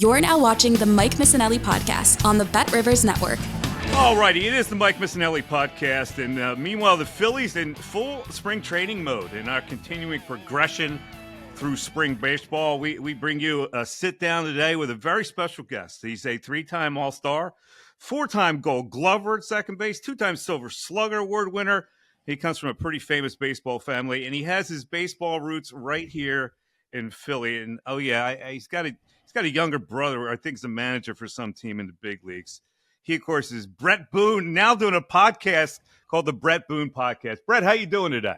You're now watching the Mike Missanelli podcast on the BetRivers Network. All righty, it is the Mike Missanelli podcast, and meanwhile, the Phillies in full spring training mode in our continuing progression through spring baseball. We bring you a sit-down today with a very special guest. He's a three-time All-Star, four-time Gold Glover at second base, two-time Silver Slugger Award winner. He comes from a pretty famous baseball family, and he has his baseball roots right here in Philly. And, he's got a younger brother who I think is a manager for some team in the big leagues. He, of course, is Bret Boone, now doing a podcast called the Bret Boone Podcast. Bret, how you doing today?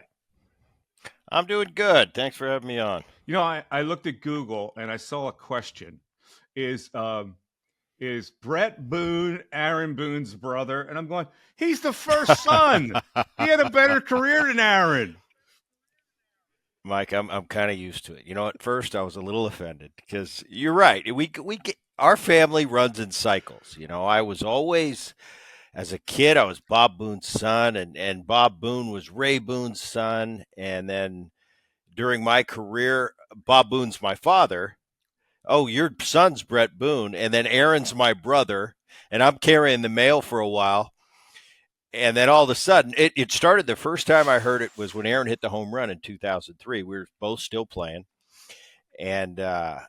I'm doing good. Thanks for having me on. You know, I looked at Google and I saw a question. Is Bret Boone Aaron Boone's brother? And I'm going, he's the first son. He had a better career than Aaron. Mike, I'm kind of used to it. You know, at first I was a little offended because you're right. Our family runs in cycles. You know, I was always, as a kid, I was Bob Boone's son, and Bob Boone was Ray Boone's son. And then during my career, Bob Boone's my father. Oh, your son's Bret Boone. And then Aaron's my brother, and I'm carrying the mail for a while. And then all of a sudden, it started, the first time I heard it was when Aaron hit the home run in 2003. We were both still playing. And they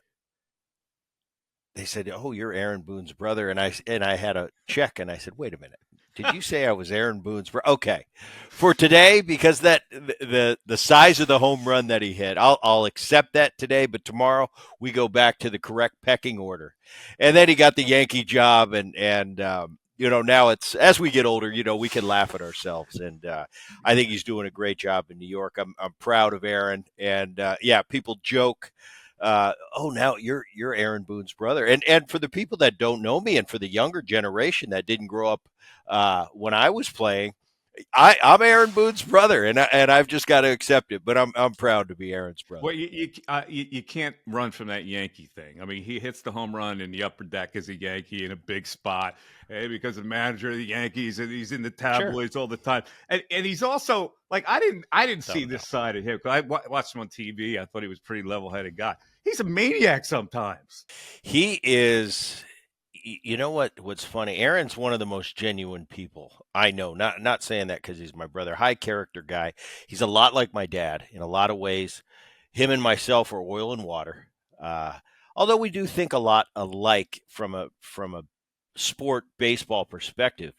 said, "Oh, you're Aaron Boone's brother." And I had a check, and I said, "Wait a minute. Did you say I was Aaron Boone's brother?" Okay. For today, because that the size of the home run that he hit, I'll accept that today, but tomorrow we go back to the correct pecking order. And then he got the Yankee job, and you know, now it's, as we get older, you know, we can laugh at ourselves. And I think he's doing a great job in New York. I'm proud of Aaron. And people joke, "Oh, now you're Aaron Boone's brother." And for the people that don't know me, and for the younger generation that didn't grow up when I was playing, I'm Aaron Boone's brother, and I've just got to accept it. But I'm proud to be Aaron's brother. Well, you can't run from that Yankee thing. I mean, he hits the home run in the upper deck as a Yankee in a big spot, because the manager of the Yankees, and he's in the tabloids all the time. And he's also, like, I didn't see this side of him, because I watched him on TV. I thought he was a pretty level-headed guy. He's a maniac sometimes. He is. You know what's funny? Aaron's one of the most genuine people I know. Not saying that because he's my brother. High character guy. He's a lot like my dad in a lot of ways. Him and myself are oil and water. Although we do think a lot alike from a sport baseball perspective.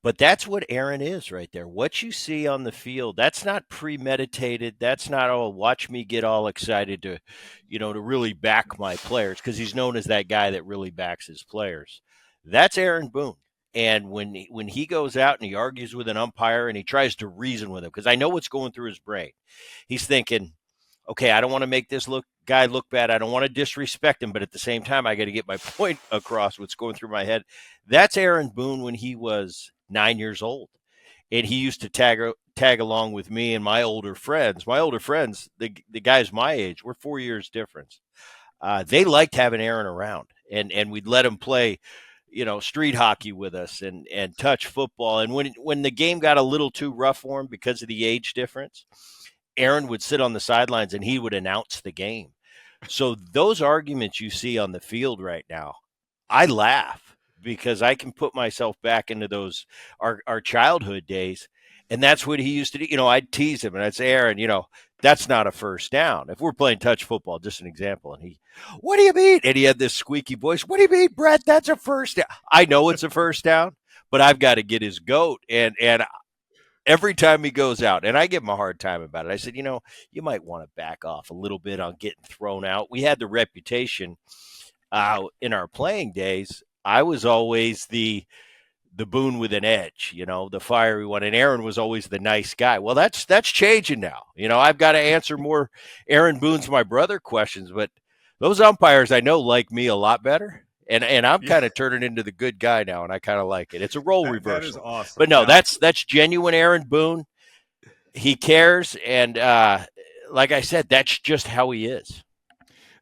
But that's what Aaron is right there. What you see on the field, that's not premeditated. That's not, "Oh, watch me get all excited to really back my players," because he's known as that guy that really backs his players. That's Aaron Boone. And when he goes out and he argues with an umpire and he tries to reason with him, because I know what's going through his brain. He's thinking, okay, I don't want to make this guy look bad. I don't want to disrespect him, but at the same time, I got to get my point across, what's going through my head. That's Aaron Boone when he was 9 years old. And he used to tag along with me and my older friends. My older friends, the guys my age, we're 4 years difference. They liked having Aaron around, and we'd let him play, street hockey with us and touch football. And when the game got a little too rough for him because of the age difference, Aaron would sit on the sidelines and he would announce the game. So those arguments you see on the field right now, I laugh because I can put myself back into those our childhood days. And that's what he used to do. I'd tease him and I'd say, "Aaron, that's not a first down." If we're playing touch football, just an example. And "What do you mean?" And he had this squeaky voice. "What do you mean, Bret? That's a first down." I know it's a first down, but I've got to get his goat. And every time he goes out, and I give him a hard time about it, I said, you might want to back off a little bit on getting thrown out. We had the reputation in our playing days. I was always the Boone with an edge, the fiery one. And Aaron was always the nice guy. Well, that's changing now. I've got to answer more Aaron Boone's my brother questions, but those umpires I know like me a lot better. And I'm kind of turning into the good guy now, and I kind of like it. It's a role reversal. That is awesome. But no, that's genuine Aaron Boone. He cares, and like I said, that's just how he is.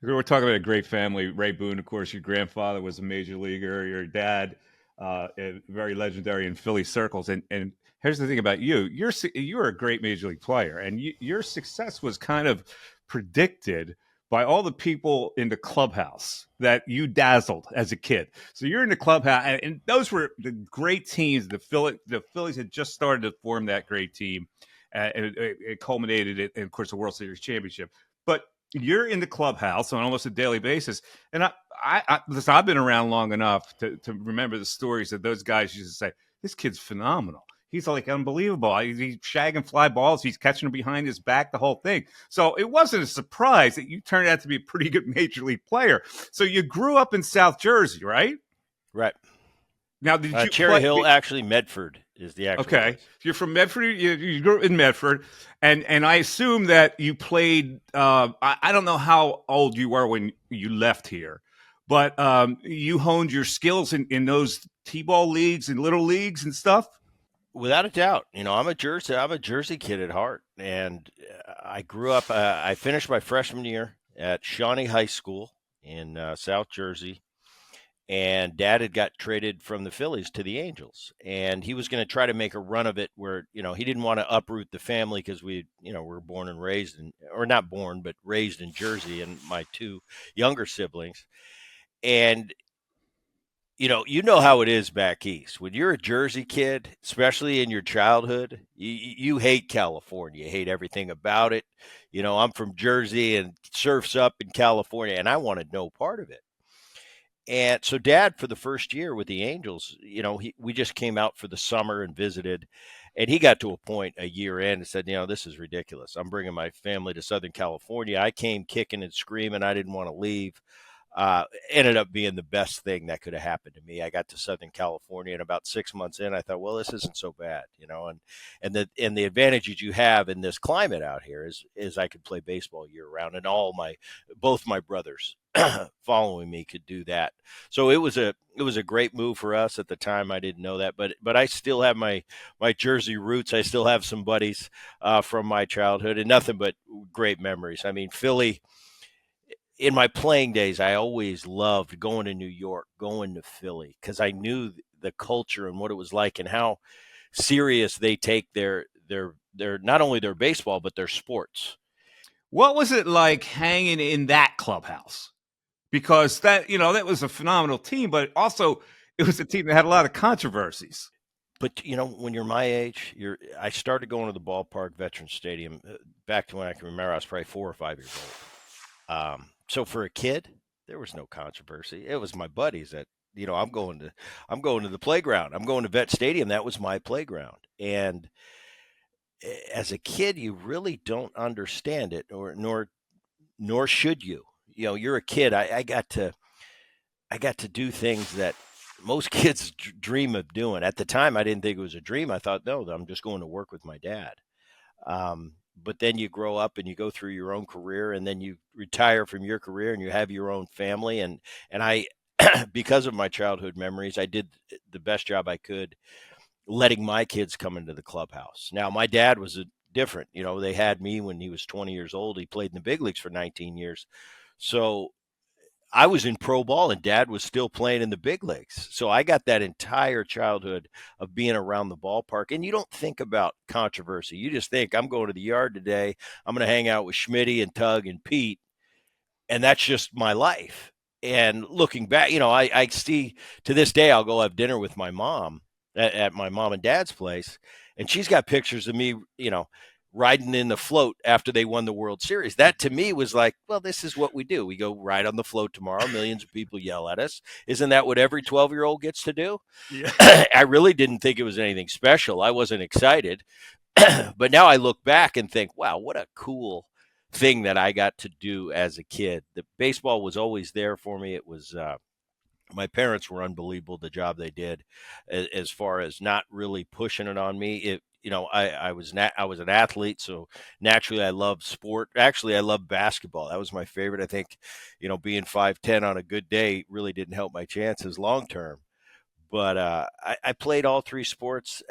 We're talking about a great family. Ray Boone, of course, your grandfather was a major leaguer. Your dad, very legendary in Philly circles. And here's the thing about you. You're a great major league player, and your success was kind of predicted by all the people in the clubhouse that you dazzled as a kid. So you're in the clubhouse, and those were the great teams. The Phillies had just started to form that great team, and it culminated in, of course, the World Series championship. But you're in the clubhouse on almost a daily basis, and listen, I've been around long enough to remember the stories that those guys used to say. This kid's phenomenal. He's like unbelievable. He's shagging fly balls. He's catching them behind his back, the whole thing. So it wasn't a surprise that you turned out to be a pretty good major league player. So you grew up in South Jersey, right? Right. Now, did you Cherry Hill, actually, Medford is the actual Okay. place. You're from Medford. You grew up in Medford. And I assume that you played, I don't know how old you were when you left here, but you honed your skills in those T-ball leagues and little leagues and stuff? Without a doubt, I'm a Jersey kid at heart, and I grew up. I finished my freshman year at Shawnee High School in South Jersey, and Dad had got traded from the Phillies to the Angels, and he was going to try to make a run of it where he didn't want to uproot the family because we were born and raised or not born but raised in Jersey, and my two younger siblings, and you know how it is back east. When you're a Jersey kid, especially in your childhood, you hate California. You hate everything about it. I'm from Jersey and surfs up in California, and I wanted no part of it. And so Dad, for the first year with the Angels, we just came out for the summer and visited. And he got to a point a year in and said, this is ridiculous. I'm bringing my family to Southern California. I came kicking and screaming. I didn't want to leave. Ended up being the best thing that could have happened to me. I got to Southern California, and about 6 months in, I thought, well, this isn't so bad, and the advantages you have in this climate out here is I could play baseball year round, and both my brothers following me could do that. So it was a great move for us at the time. I didn't know that, but I still have my Jersey roots. I still have some buddies from my childhood, and nothing but great memories. I mean, Philly. In my playing days, I always loved going to New York, going to Philly, because I knew the culture and what it was like and how serious they take their not only their baseball but their sports. What was it like hanging in that clubhouse? Because that was a phenomenal team, but also it was a team that had a lot of controversies. But when you're my age, I started going to the ballpark, Veterans Stadium, back to when I can remember. I was probably 4 or 5 years old. So for a kid, there was no controversy. It was my buddies that, I'm going to the playground. I'm going to Vet Stadium. That was my playground. And as a kid, you really don't understand it, nor should you. You're a kid. I got to do things that most kids dream of doing. At the time, I didn't think it was a dream. I thought, no, I'm just going to work with my dad. But then you grow up and you go through your own career, and then you retire from your career and you have your own family. And I, because of my childhood memories, I did the best job I could letting my kids come into the clubhouse. Now, my dad was different. They had me when he was 20 years old. He played in the big leagues for 19 years. So I was in pro ball and Dad was still playing in the big leagues. So I got that entire childhood of being around the ballpark. And you don't think about controversy. You just think, I'm going to the yard today. I'm going to hang out with Schmitty and Tug and Pete. And that's just my life. And looking back, I see to this day, I'll go have dinner with my mom at my mom and dad's place. And she's got pictures of me, riding in the float after they won the World Series. That to me was like, well, this is what we do. We go ride on the float tomorrow. Millions of people yell at us. Isn't that what every 12-year-old gets to do? Yeah. I really didn't think it was anything special. I wasn't excited. But now I look back and think, wow, what a cool thing that I got to do as a kid. The baseball was always there for me. It was my parents were unbelievable, the job they did as far as not really pushing it on me. I was an athlete, so naturally I loved sport. Actually, I loved basketball. That was my favorite. I think, being 5'10" on a good day really didn't help my chances long term. But I played all three sports.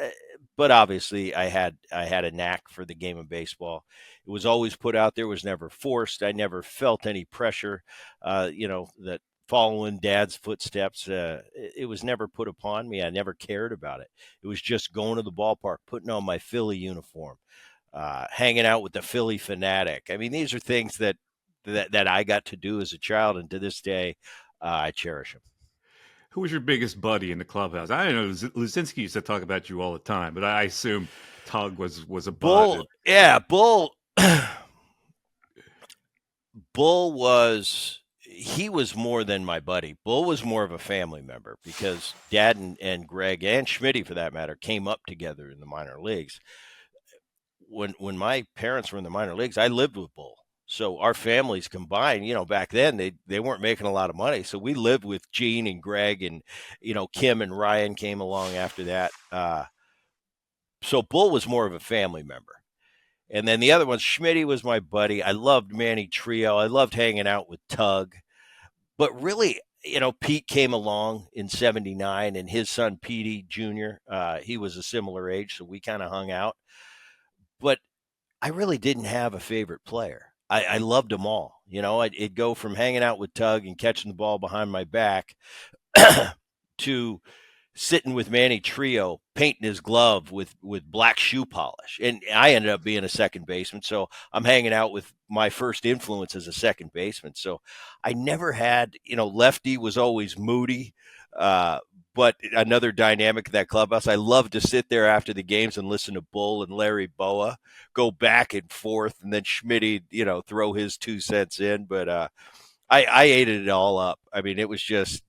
But obviously, I had a knack for the game of baseball. It was always put out there. Was never forced. I never felt any pressure. That following Dad's footsteps. It was never put upon me. I never cared about it. It was just going to the ballpark, putting on my Philly uniform, hanging out with the Philly fanatic. I mean, these are things that that I got to do as a child, and to this day, I cherish them. Who was your biggest buddy in the clubhouse? I don't know. Luzinski used to talk about you all the time, but I assume Tug was a bud. Bull, yeah, Bull. Bull was he was more than my buddy. Bull was more of a family member because Dad and Greg and Schmitty, for that matter, came up together in the minor leagues. When my parents were in the minor leagues, I lived with Bull. So our families combined, back then they weren't making a lot of money. So we lived with Gene and Greg, and Kim and Ryan came along after that. So Bull was more of a family member. And then the other one, Schmitty, was my buddy. I loved Manny Trio. I loved hanging out with Tug. But really, Pete came along in '79, and his son, Petey Jr., he was a similar age, so we kind of hung out. But I really didn't have a favorite player. I loved them all. It'd go from hanging out with Tug and catching the ball behind my back to sitting with Manny Trio, painting his glove with black shoe polish. And I ended up being a second baseman. So I'm hanging out with my first influence as a second baseman. So I never had, lefty was always Moody. But another dynamic of that clubhouse, I love to sit there after the games and listen to Bull and Larry Boa go back and forth, and then Schmitty, throw his 2 cents in. But I ate it all up. I mean, it was just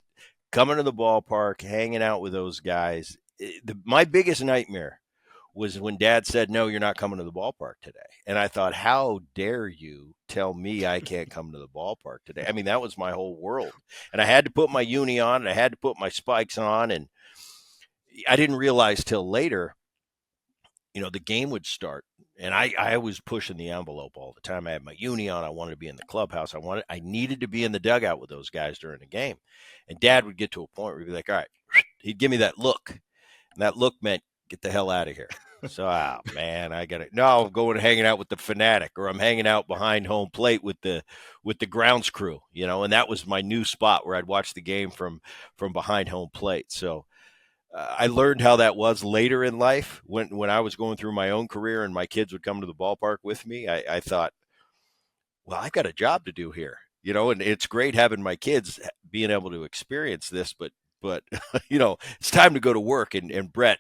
coming to the ballpark, hanging out with those guys. My biggest nightmare was when Dad said, "No, you're not coming to the ballpark today." And I thought, how dare you tell me I can't come to the ballpark today? I mean, that was my whole world. And I had to put my uni on, and I had to put my spikes on. And I didn't realize till later, the game would start. And I was pushing the envelope all the time. I had my uni on. I wanted to be in the clubhouse. I needed to be in the dugout with those guys during the game. And Dad would get to a point where he'd be like, all right, he'd give me that look. And that look meant, get the hell out of here. So, man, I'm going and hanging out with the Fanatic, or I'm hanging out behind home plate with the grounds crew, and that was my new spot where I'd watch the game from behind home plate. So I learned how that was later in life when I was going through my own career and my kids would come to the ballpark with me. I thought, well, I've got a job to do here, and it's great having my kids being able to experience this, but it's time to go to work. And Bret,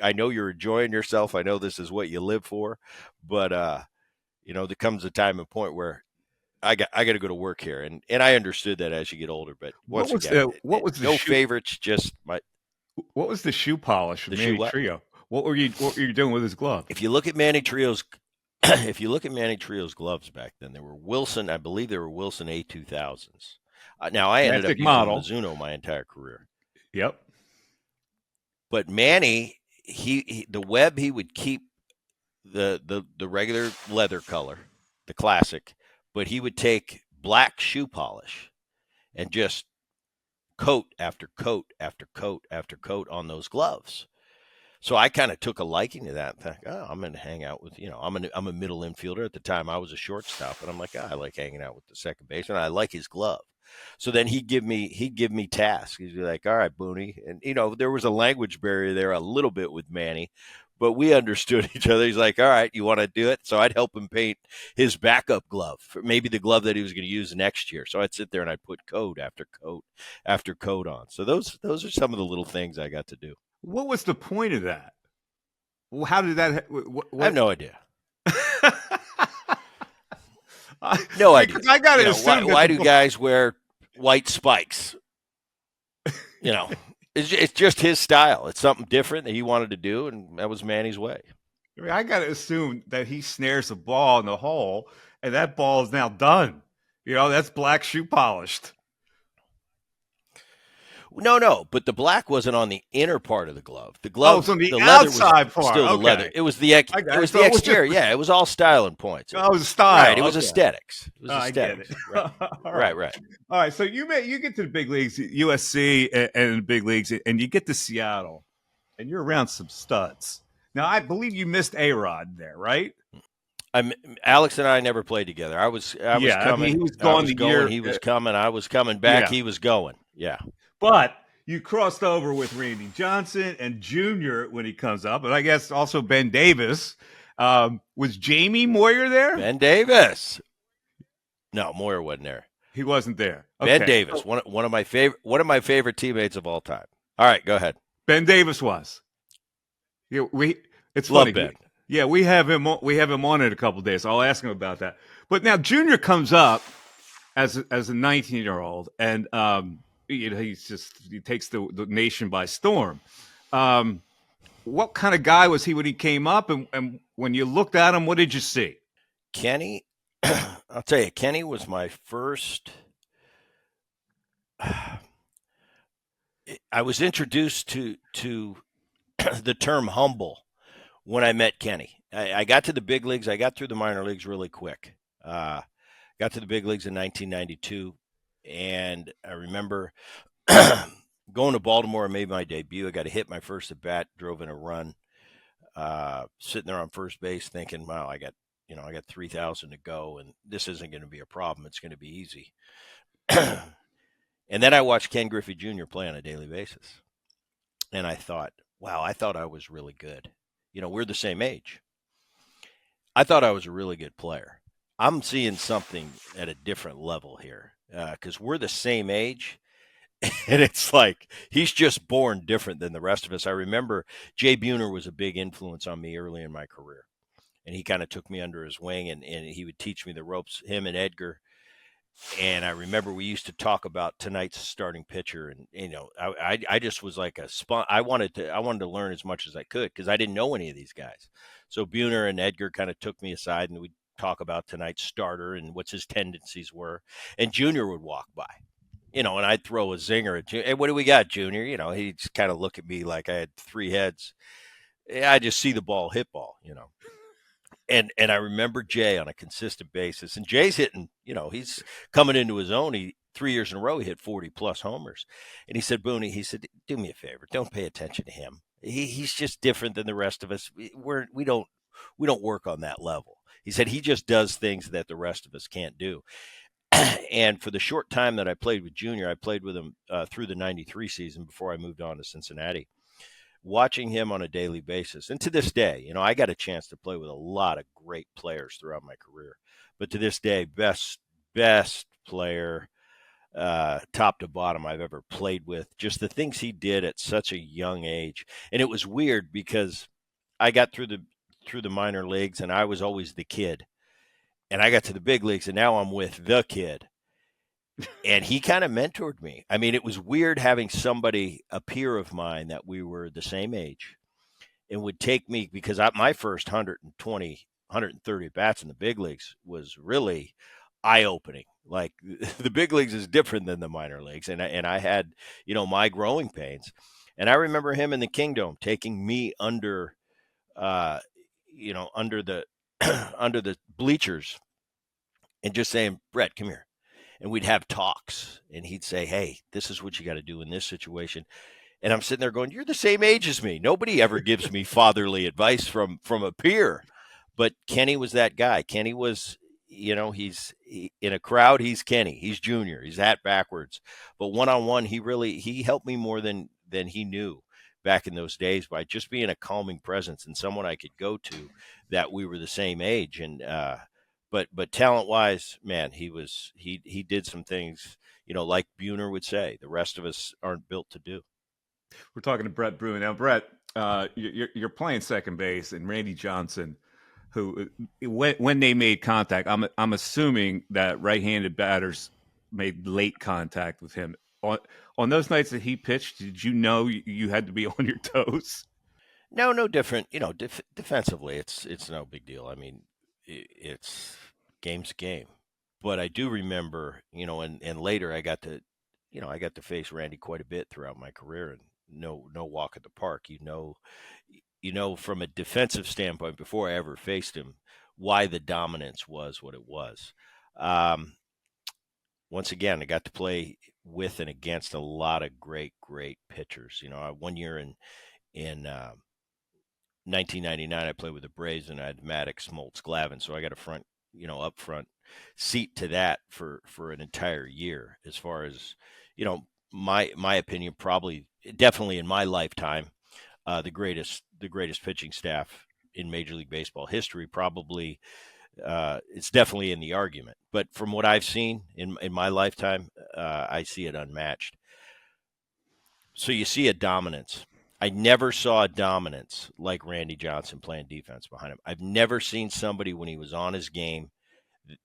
I know you're enjoying yourself. I know this is what you live for, but there comes a time and point where I got to go to work here. And I understood that as you get older, but what was the favorites, just my. What was the shoe polish from Manny Trio? What were you doing with his glove? If you look at Manny Trio's gloves back then, there were Wilson, I believe they were Wilson A2000s. Now I ended up using Mizuno my entire career. Yep. But Manny, the web, he would keep the regular leather color, the classic, but he would take black shoe polish and just coat after coat after coat after coat on those gloves. So I kind of took a liking to that. And thought, I'm going to hang out with, I'm a middle infielder. At the time I was a shortstop, and I'm like, I like hanging out with the second baseman. I like his glove. So then he'd give me tasks. He'd be like, all right, Booney. And, there was a language barrier there a little bit with Manny, but we understood each other. He's like, all right, you want to do it? So I'd help him paint his backup glove, maybe the glove that he was going to use next year. So I'd sit there and I'd put coat after coat after coat on. So those are some of the little things I got to do. What was the point of that? Well, how did that? I have no idea. No idea. I got to assume why do guys wear white spikes? It's just his style. It's something different that he wanted to do, and that was Manny's way. I got to assume that he snares a ball in the hole, and that ball is now done. That's black shoe polished. No, but the black wasn't on the inner part of the glove. The glove, was on the leather outside was part. Still the leather. It was the exterior. Yeah, it was all style and points. Oh, it was style. Right, it was aesthetics. It was aesthetics. I get it. Right. All right. So you get to the big leagues, USC, and the big leagues, and you get to Seattle, and you're around some studs. Now, I believe you missed A-Rod there, right? Alex and I never played together. I was coming. I mean, he was gone the year. He was coming. I was coming back. Yeah. He was going. Yeah. But you crossed over with Randy Johnson and Junior when he comes up, and I guess also Ben Davis. Was Jamie Moyer there? Ben Davis. No, Moyer wasn't there. He wasn't there. Ben Okay. Davis, one of my favorite teammates of all time. All right, go ahead. Ben Davis was. Yeah, it's Love funny. Ben. Yeah, we have him. We have him on in a couple of days. I'll ask him about that. But now Junior comes up as a 19-year-old, and he takes the nation by storm. What kind of guy was he when he came up, and when you looked at him, what did you see? Kenny, I'll tell you, Kenny was my first. I was introduced to the term humble when I met Kenny. I got to the big leagues. I got through the minor leagues really quick. Got to the big leagues in 1992, and I remember going to Baltimore. I made my debut. I got to hit my first at bat, drove in a run. Sitting there on first base, thinking, "Wow, I got 3,000 to go, and this isn't going to be a problem. It's going to be easy." And then I watched Ken Griffey Jr. play on a daily basis, and I thought, "Wow, I thought I was really good." We're the same age. I thought I was a really good player. I'm seeing something at a different level here because we're the same age. And it's like he's just born different than the rest of us. I remember Jay Buhner was a big influence on me early in my career. And he kind of took me under his wing and he would teach me the ropes, him and Edgar. And I remember we used to talk about tonight's starting pitcher. And, I just was like I wanted to learn as much as I could because I didn't know any of these guys. So Buhner and Edgar kind of took me aside and we'd talk about tonight's starter and what his tendencies were. And Junior would walk by. And I'd throw a zinger at Junior. Hey, what do we got, Junior? He'd just kind of look at me like I had three heads. I just see the ball, hit ball. And I remember Jay on a consistent basis. And Jay's hitting, he's coming into his own. 3 years in a row, he hit 40-plus homers. And he said, Boone, he said, do me a favor. Don't pay attention to him. He's just different than the rest of us. We don't work on that level. He said he just does things that the rest of us can't do. And for the short time that I played with Junior, I played with him through the 93 season before I moved on to Cincinnati, watching him on a daily basis. And to this day, I got a chance to play with a lot of great players throughout my career. But to this day, best player, top to bottom I've ever played with. Just the things he did at such a young age. And it was weird because I got through the minor leagues and I was always the kid. And I got to the big leagues, and now I'm with the kid. And he kind of mentored me. I mean, it was weird having somebody, a peer of mine, that we were the same age, and would take me because my first 120, 130 bats in the big leagues was really eye-opening. Like the big leagues is different than the minor leagues, and I had my growing pains. And I remember him in the Kingdom taking me under under the under the bleachers and just saying, Bret, come here. And we'd have talks and he'd say, hey, this is what you got to do in this situation. And I'm sitting there going, you're the same age as me. Nobody ever gives me fatherly advice from a peer. But Kenny was that guy. Kenny was, he's in a crowd. He's Kenny. He's Junior. He's hat backwards. But one-on-one, he helped me more than he knew back in those days by just being a calming presence and someone I could go to that we were the same age. And, but talent-wise, man, he did some things, like Buhner would say, the rest of us aren't built to do. We're talking to Bret Boone. Now, Bret, you're playing second base, and Randy Johnson, who when they made contact, I'm assuming that right-handed batters made late contact with him. On those nights that he pitched, did you know you had to be on your toes? No different. Defensively, it's no big deal. I mean, it's game's game. But I do remember, and later I got to face Randy quite a bit throughout my career, and no walk at the park. From a defensive standpoint, before I ever faced him, why the dominance was what it was. Once again, I got to play with and against a lot of great pitchers. One year in 1999, I played with the Braves, and I had Maddox, Smoltz, Glavine, so I got a up front seat to that for an entire year. As far as my opinion, definitely in my lifetime, the greatest pitching staff in Major League Baseball history. Probably it's definitely in the argument. But from what I've seen in my lifetime, I see it unmatched. So you see a dominance. I never saw a dominance like Randy Johnson playing defense behind him. I've never seen somebody when he was on his game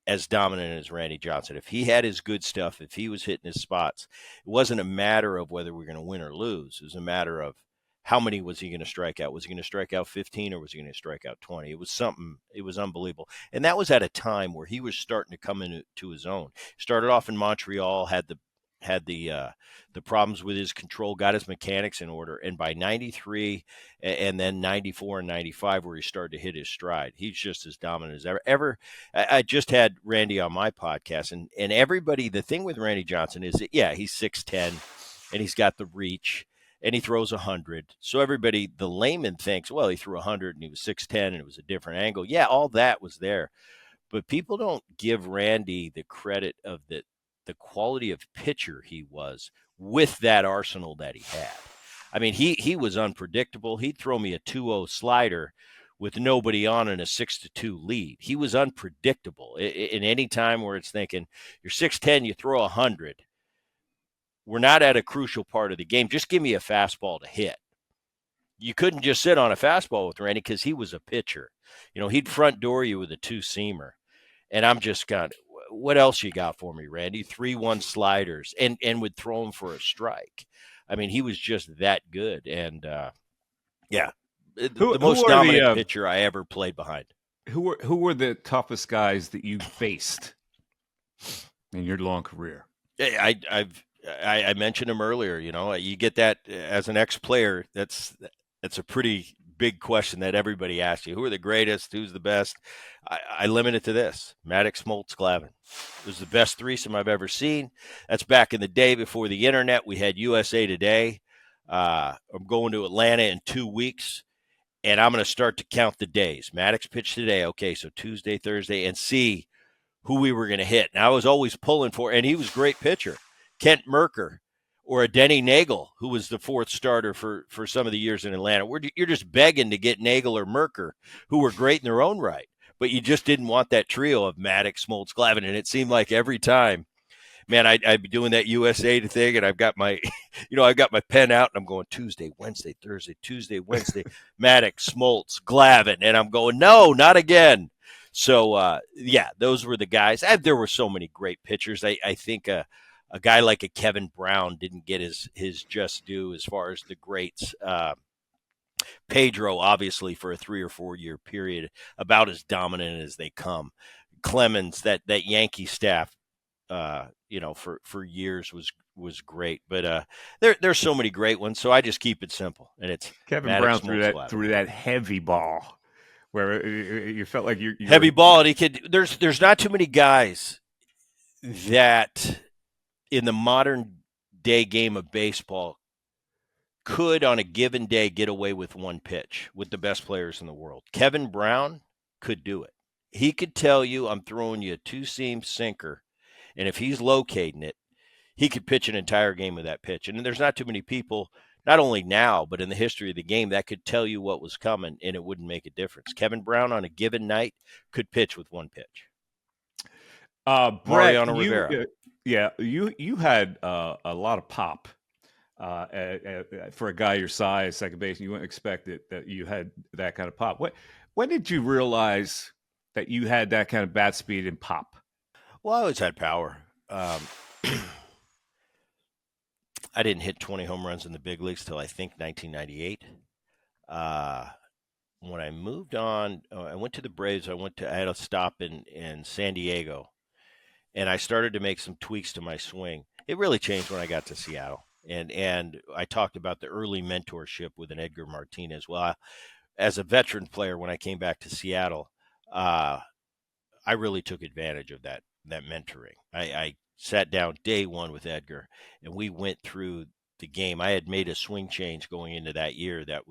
as dominant as Randy Johnson. If he had his good stuff, if he was hitting his spots, it wasn't a matter of whether we're going to win or lose. It was a matter of how many was he going to strike out? Was he going to strike out 15 or was he going to strike out 20? It was something, it was unbelievable. And that was at a time where he was starting to come into his own. Started off in Montreal, had the problems with his control, got his mechanics in order, and by 93 and then 94 and 95 where he started to hit his stride, he's just as dominant as ever. I just had Randy on my podcast, and everybody, the thing with Randy Johnson is that, yeah, he's 6'10", and he's got the reach, and he throws 100. So everybody, the layman thinks, well, he threw 100 and he was 6'10", and it was a different angle. Yeah, all that was there. But people don't give Randy the credit of the quality of pitcher he was with that arsenal that he had. I mean, he was unpredictable. He'd throw me a 2-0 slider with nobody on in a 6-2 lead. He was unpredictable. In any time where it's thinking, you're 6'10", you throw 100. We're not at a crucial part of the game. Just give me a fastball to hit. You couldn't just sit on a fastball with Randy because he was a pitcher. He'd front door you with a 2-seamer. And I'm just kind of, what else you got for me, Randy? 3-1 sliders and would throw him for a strike. I mean, he was just that good. And, the most dominant pitcher I ever played behind. Who were the toughest guys that you faced in your long career? I mentioned him earlier. You get that as an ex-player. That's a pretty big question that everybody asks you. Who are the greatest? Who's the best? I limit it to this: Maddox, Smoltz, Glavine. It was the best threesome I've ever seen. That's back in the day before the internet. We had USA Today. I'm going to Atlanta in 2 weeks, and I'm going to start to count the days. Maddox pitched today. Okay, so Tuesday, Thursday, and see who we were going to hit. And I was always pulling for, and he was a great pitcher, Kent Merker, or a Denny Nagel, who was the fourth starter for some of the years in Atlanta. You're just begging to get Nagel or Merker, who were great in their own right, but you just didn't want that trio of Maddox, Smoltz, Glavine. And it seemed like every time, man, I'd be doing that USA thing, and I've got my, I've got my pen out, and I'm going Tuesday, Wednesday, Thursday, Tuesday, Wednesday, Maddox, Smoltz, Glavine, and I'm going, no, not again. So, those were the guys. There were so many great pitchers. I think a guy like a Kevin Brown didn't get his just due as far as the greats. Pedro, obviously, for a 3 or 4 year period, about as dominant as they come. Clemens, that Yankee staff, for years was great. But there's so many great ones, so I just keep it simple. And it's Kevin Brown threw that heavy ball where you felt like you heavy ball, and he could. There's not too many guys that in the modern day game of baseball could on a given day get away with one pitch with the best players in the world. Kevin Brown could do it. He could tell you, I'm throwing you a 2-seam sinker, and if he's locating it, he could pitch an entire game with that pitch. And there's not too many people, not only now, but in the history of the game, that could tell you what was coming, and it wouldn't make a difference. Kevin Brown on a given night could pitch with one pitch. Mariano Rivera. You had a lot of pop for a guy your size, second base. You wouldn't expect it that you had that kind of pop. When did you realize that you had that kind of bat speed and pop? Well, I always had power. I didn't hit 20 home runs in the big leagues till I think 1998. When I moved on, I went to the Braves. I had a stop in San Diego, and I started to make some tweaks to my swing. It really changed when I got to Seattle. And I talked about the early mentorship with an Edgar Martinez. Well, as a veteran player, when I came back to Seattle, I really took advantage of that mentoring. I sat down day one with Edgar, and we went through the game. I had made a swing change going into that year that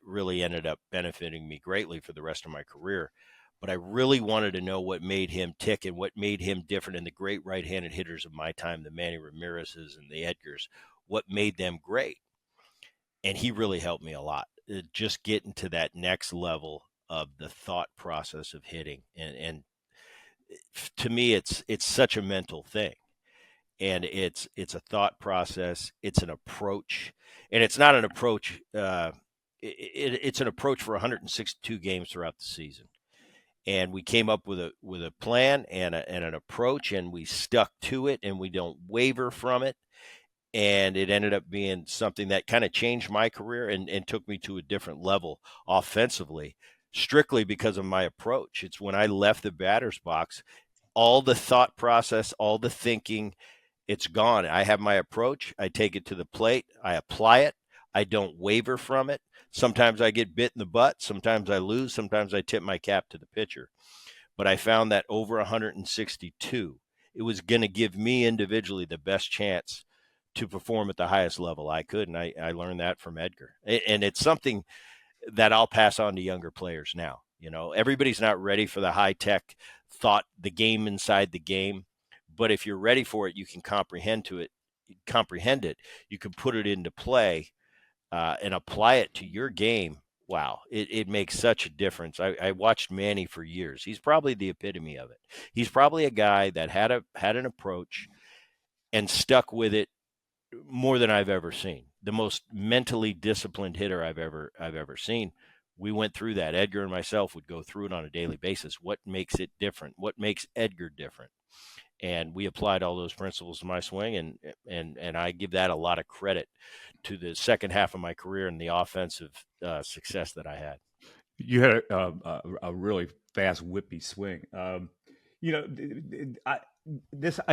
really ended up benefiting me greatly for the rest of my career. But I really wanted to know what made him tick and what made him different, and the great right-handed hitters of my time, the Manny Ramirez's and the Edgars, what made them great. And he really helped me a lot. Just getting to that next level of the thought process of hitting. And to me, it's such a mental thing. And it's a thought process. It's an approach, and it's not an approach. It's an approach for 162 games throughout the season. And we came up with a plan and an approach, and we stuck to it, and we don't waver from it. And it ended up being something that kind of changed my career and took me to a different level offensively, strictly because of my approach. It's when I left the batter's box, all the thought process, all the thinking, it's gone. I have my approach. I take it to the plate. I apply it. I don't waver from it. Sometimes I get bit in the butt. Sometimes I lose. Sometimes I tip my cap to the pitcher. But I found that over 162, it was going to give me individually the best chance to perform at the highest level I could. And I learned that from Edgar. And it's something that I'll pass on to younger players now. You know, everybody's not ready for the high tech thought, the game inside the game. But if you're ready for it, you can comprehend it. You can put it into play and apply it to your game. Wow, it makes such a difference. I watched Manny for years. He's probably the epitome of it. He's probably a guy that had an approach and stuck with it more than I've ever seen. The most mentally disciplined hitter I've ever seen. We went through that. Edgar and myself would go through it on a daily basis. What makes it different? What makes Edgar different? And we applied all those principles to my swing, and I give that a lot of credit to the second half of my career and the offensive success that I had. You had a really fast, whippy swing. I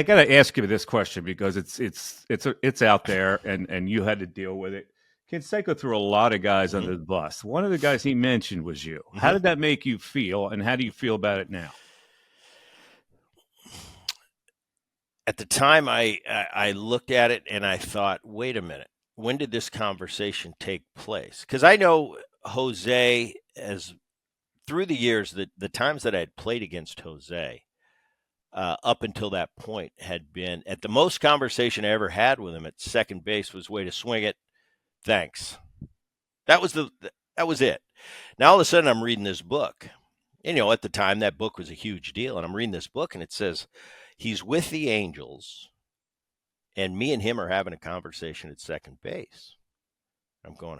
got to ask you this question because it's out there, and you had to deal with it. Canseco threw a lot of guys under the bus. One of the guys he mentioned was you. How did that make you feel, and how do you feel about it now? At the time, I looked at it and I thought, wait a minute, when did this conversation take place? Because I know Jose, as through the years, the times that I had played against Jose, up until that point had been, at the most conversation I ever had with him at second base was, way to swing it, thanks. That was it. Now all of a sudden I'm reading this book. And, at the time that book was a huge deal. And I'm reading this book and it says, he's with the Angels, and me and him are having a conversation at second base. I'm going,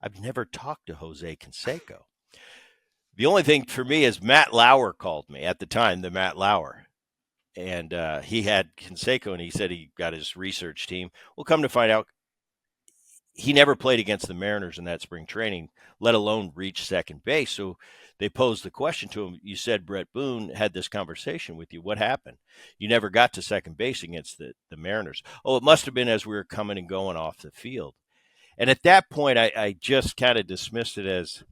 I've never talked to Jose Canseco. The only thing for me is Matt Lauer called me at the time, the Matt Lauer. And he had Canseco, and he said he got his research team. Well, come to find out, he never played against the Mariners in that spring training, let alone reach second base. So they posed the question to him. You said Bret Boone had this conversation with you. What happened? You never got to second base against the Mariners. Oh, it must have been as we were coming and going off the field. And at that point, I just kind of dismissed it as,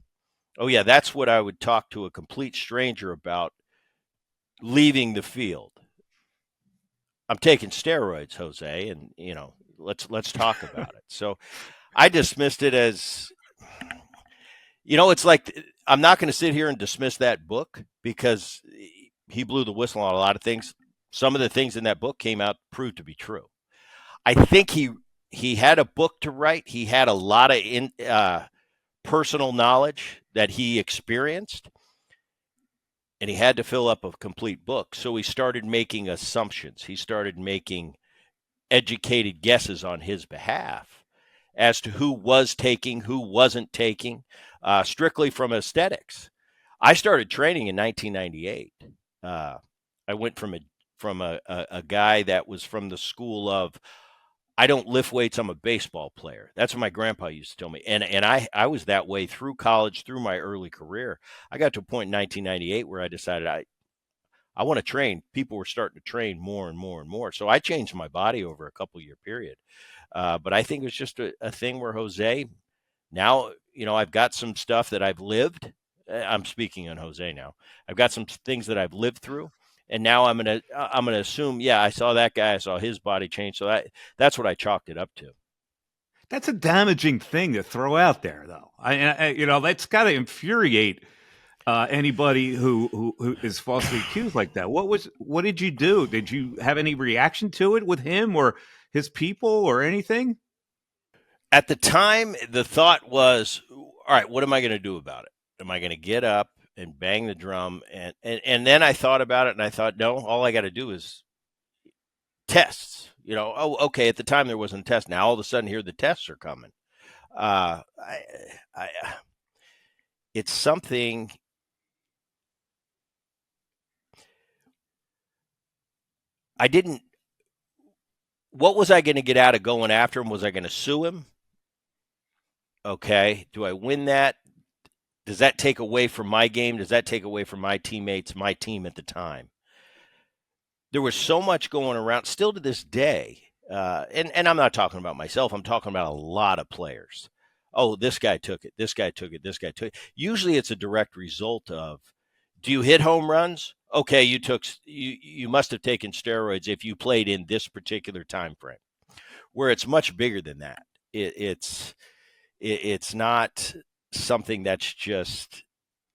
oh, yeah, that's what I would talk to a complete stranger about leaving the field. I'm taking steroids, Jose, and, let's talk about it. So I dismissed it as, it's like, I'm not going to sit here and dismiss that book because he blew the whistle on a lot of things. Some of the things in that book came out, proved to be true. I think he had a book to write. He had a lot of personal knowledge that he experienced, and he had to fill up a complete book. So he started making assumptions. He started making educated guesses on his behalf as to who was taking, who wasn't taking, strictly from aesthetics. I started training in 1998. I went from a guy that was from the school of, I don't lift weights, I'm a baseball player. That's what my grandpa used to tell me. And I was that way through college, through my early career. I got to a point in 1998 where I decided I want to train. People were starting to train more and more and more. So I changed my body over a couple-year period. But I think it was just a thing where Jose, now, I've got some stuff that I've lived. I'm speaking on Jose now. I've got some things that I've lived through. And now I'm gonna assume, yeah, I saw that guy. I saw his body change. So that's what I chalked it up to. That's a damaging thing to throw out there, though. That's got to infuriate anybody who is falsely accused like that. What did you do? Did you have any reaction to it with him or his people or anything? At the time, the thought was, all right, what am I going to do about it? am I going to get up and bang the drum? And then I thought about it, and I thought, no, all I got to do is tests. Oh, okay. At the time, there wasn't a test. Now all of a sudden, here the tests are coming. Uh, I it's something. I didn't. What was I going to get out of going after him? Was I going to sue him? Okay. Do I win that? Does that take away from my game? Does that take away from my teammates, my team at the time? There was so much going around still to this day. And I'm not talking about myself. I'm talking about a lot of players. Oh, this guy took it. This guy took it. This guy took it. Usually it's a direct result of, do you hit home runs? Okay, you must have taken steroids if you played in this particular time frame. Where it's much bigger than that. It's not something that's just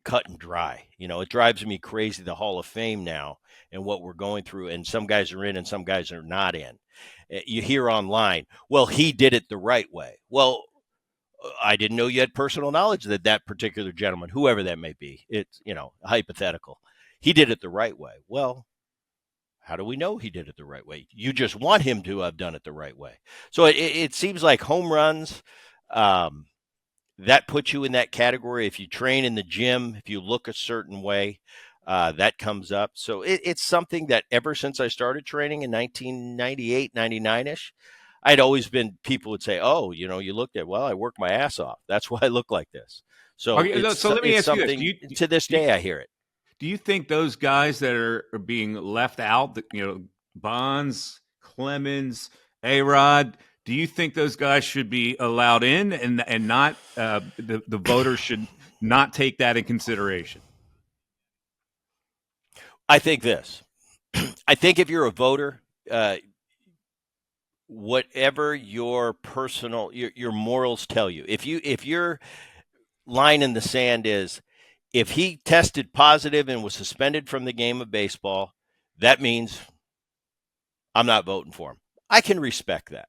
cut and dry. It drives me crazy, the Hall of Fame now and what we're going through. And some guys are in and some guys are not in. You hear online, well, he did it the right way. Well, I didn't know you had personal knowledge that particular gentleman, whoever that may be, it's, hypothetical. He did it the right way. Well, how do we know he did it the right way? You just want him to have done it the right way. So it seems like home runs, that puts you in that category. If you train in the gym, if you look a certain way, that comes up. So it's something that ever since I started training in 1998, 99-ish, I'd always been, people would say, oh, you looked at, well, I worked my ass off. That's why I look like this. So, so let me ask you this. To this day, I hear it. Do you think those guys that are being left out, Bonds, Clemens, A-Rod, do you think those guys should be allowed in and not the voters should not take that in consideration? I think this. I think if you're a voter, whatever your personal your morals tell you, if your line in the sand is, if he tested positive and was suspended from the game of baseball, that means I'm not voting for him. I can respect that.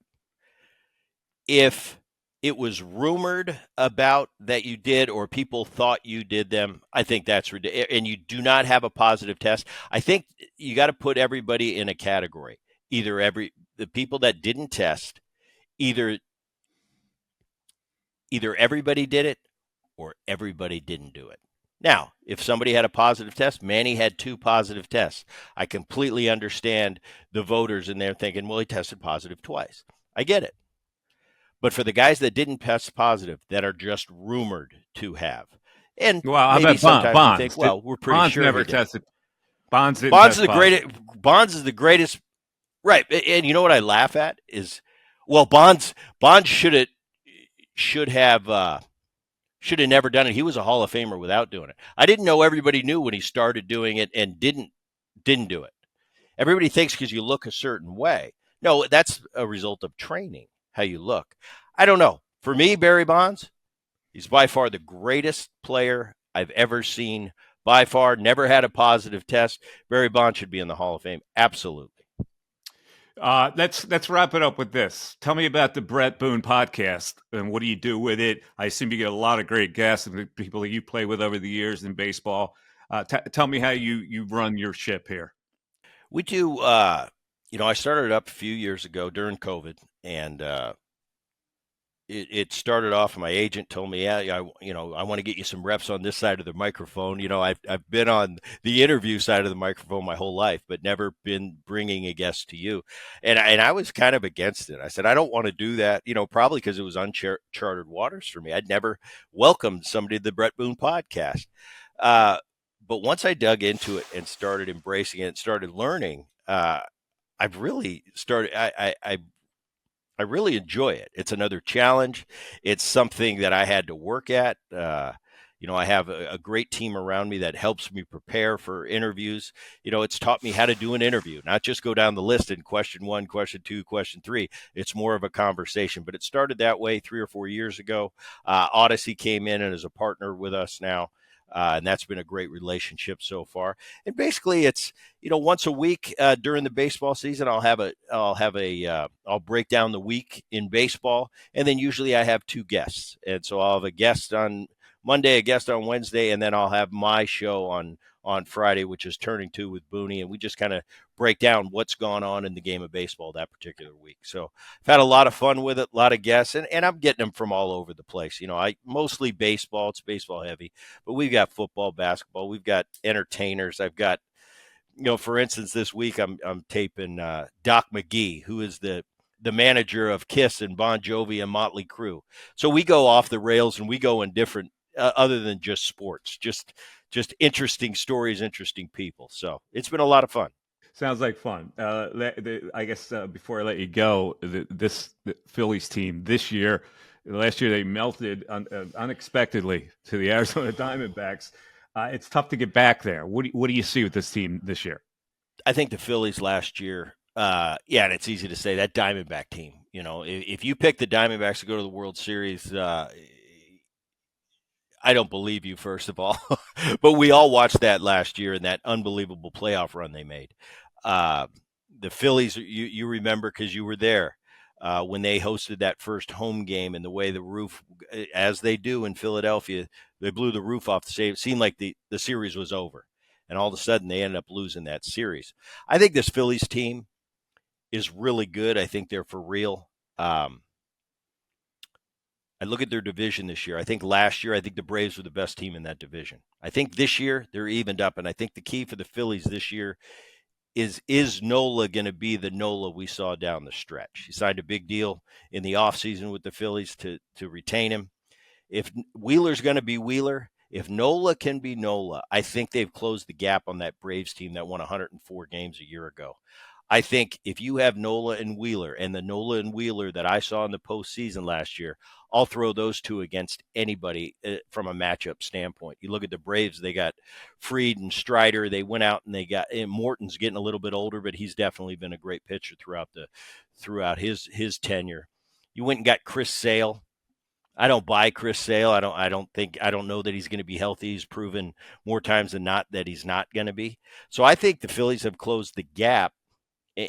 If it was rumored about that you did, or people thought you did them, I think that's ridiculous. And you do not have a positive test. I think you got to put everybody in a category. Either the people that didn't test, either everybody did it or everybody didn't do it. Now, if somebody had a positive test, Manny had 2 positive tests. I completely understand the voters in there thinking, well, he tested positive twice. I get it. But for the guys that didn't test positive, that are just rumored to have, and well, maybe sometimes Bonds, you think, well, we're pretty Bonds sure never he did. tested. Bonds didn't Bonds test is the greatest. Bonds is the greatest, right? And you know what I laugh at is, well, Bonds should have never done it. He was a Hall of Famer without doing it. I didn't know everybody knew when he started doing it and didn't do it. Everybody thinks because you look a certain way. No, that's a result of training, how you look. I don't know. For me, Barry Bonds, he's by far the greatest player I've ever seen. By far, never had a positive test. Barry Bonds should be in the Hall of Fame. Absolutely. Let's wrap it up with this. Tell me about the Bret Boone podcast and what do you do with it? I assume you get a lot of great guests and people that you play with over the years in baseball. Tell me how you run your ship here. We do. I started it up a few years ago during COVID, and it started off. My agent told me, I want to get you some reps on this side of the microphone. I've been on the interview side of the microphone my whole life, but never been bringing a guest to you. And I was kind of against it. I said, I don't want to do that, probably because it was uncharted waters for me. I'd never welcomed somebody to the Bret Boone podcast. But once I dug into it and started embracing it and started learning, I've really started, I really enjoy it. It's another challenge. It's something that I had to work at. I have a great team around me that helps me prepare for interviews. It's taught me how to do an interview, not just go down the list and question 1, question 2, question 3. It's more of a conversation, but it started that way 3 or 4 years ago. Odyssey came in and is a partner with us now. And that's been a great relationship so far. And basically, it's once a week during the baseball season, I'll break down the week in baseball, and then usually I have 2 guests, and so I'll have a guest on Monday, a guest on Wednesday, and then I'll have my show on Friday, which is Turning Two with Booney, and we just kind of break down what's gone on in the game of baseball that particular week. So I've had a lot of fun with it, a lot of guests, and I'm getting them from all over the place. I mostly baseball. It's baseball heavy, but we've got football, basketball. We've got entertainers. I've got, for instance, this week I'm taping Doc McGee, who is the manager of Kiss and Bon Jovi and Motley Crue. So we go off the rails and we go in different, other than just sports, just interesting stories, interesting people. So it's been a lot of fun. Sounds like fun. I guess before I let you go, the Phillies team this year, last year they melted unexpectedly to the Arizona Diamondbacks. It's tough to get back there. What do you see with this team this year? I think the Phillies last year, and it's easy to say that Diamondback team. If you pick the Diamondbacks to go to the World Series, I don't believe you, first of all. But we all watched that last year and that unbelievable playoff run they made. The Phillies, you remember because you were there when they hosted that first home game, and the way the roof, as they do in Philadelphia, they blew the roof off the stadium. It seemed like the series was over, and all of a sudden they ended up losing that series. I think this Phillies team is really good. I think they're for real. I look at their division this year. I think last year, the Braves were the best team in that division. I think this year they're evened up, and I think the key for the Phillies this year is Nola going to be the Nola we saw down the stretch? He signed a big deal in the offseason with the Phillies to retain him. If Wheeler's going to be Wheeler, if Nola can be Nola, I think they've closed the gap on that Braves team that won 104 games a year ago. I think if you have Nola and Wheeler, and the Nola and Wheeler that I saw in the postseason last year, I'll throw those two against anybody from a matchup standpoint. You look at the Braves, they got Fried and Strider. They went out and they got, and Morton's getting a little bit older, but he's definitely been a great pitcher throughout his tenure. You went and got Chris Sale. I don't buy Chris Sale. I don't know that he's going to be healthy. He's proven more times than not that he's not going to be. So I think the Phillies have closed the gap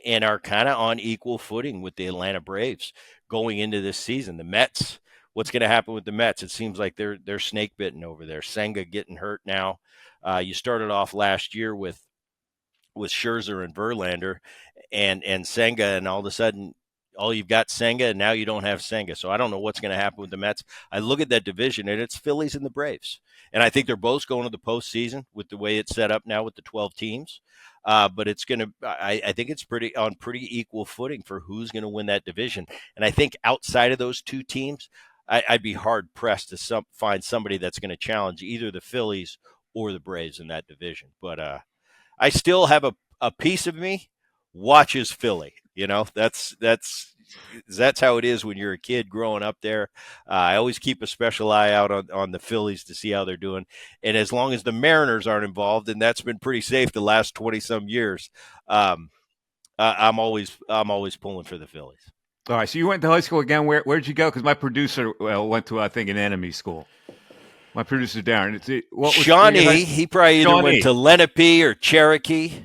and are kind of on equal footing with the Atlanta Braves going into this season. The Mets, what's going to happen with the Mets? It seems like they're snake bitten over there. Senga getting hurt now. You started off last year with Scherzer and Verlander and Senga, and all of a sudden, all you've got Senga, and now you don't have Senga. So I don't know what's going to happen with the Mets. I look at that division, and it's Phillies and the Braves. And I think they're both going to the postseason with the way it's set up now with the 12 teams. But it's going to – I think it's pretty equal footing for who's going to win that division. And I think outside of those two teams, I'd be hard-pressed to find somebody that's going to challenge either the Phillies or the Braves in that division. But I still have a piece of me watches Philly. That's how it is when you're a kid growing up there. I always keep a special eye out on the Phillies to see how they're doing. And as long as the Mariners aren't involved, and that's been pretty safe the last 20-some years, I'm always pulling for the Phillies. All right, so you went to high school again. Where'd you go? Because my producer went to, I think, an enemy school. My producer, Darren. Shawnee, he probably either went to Lenape or Cherokee.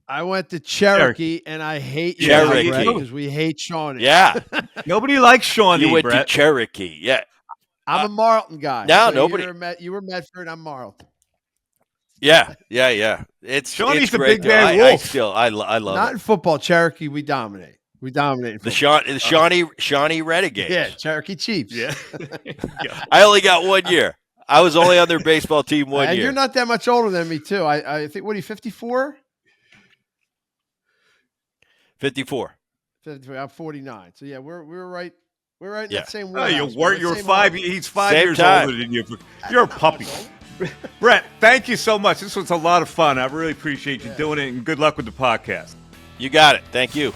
I went to Cherokee, and I hate you, Brett, because we hate Shawnee. Yeah. Nobody likes Shawnee, You went Brett. to Cherokee, yeah. I'm a Marlton guy. No, so nobody. You were Medford, I'm Marlton. Yeah. Shawney's the great, big bad wolf. I love Not it. in football, Cherokee, we dominate. We dominate. The Shawnee Renegades. Yeah, Cherokee Chiefs. Yeah. I only got 1 year. I was only on their baseball team 1 year. And you're not that much older than me, too. I think, what are you, 54? 54. 53. I'm 49. So yeah, we're right. We're right in that same way. Oh, you're 5. He's 5 Same years time. older than you. You're a puppy. Brett, thank you so much. This was a lot of fun. I really appreciate you doing it, and good luck with the podcast. You got it. Thank you.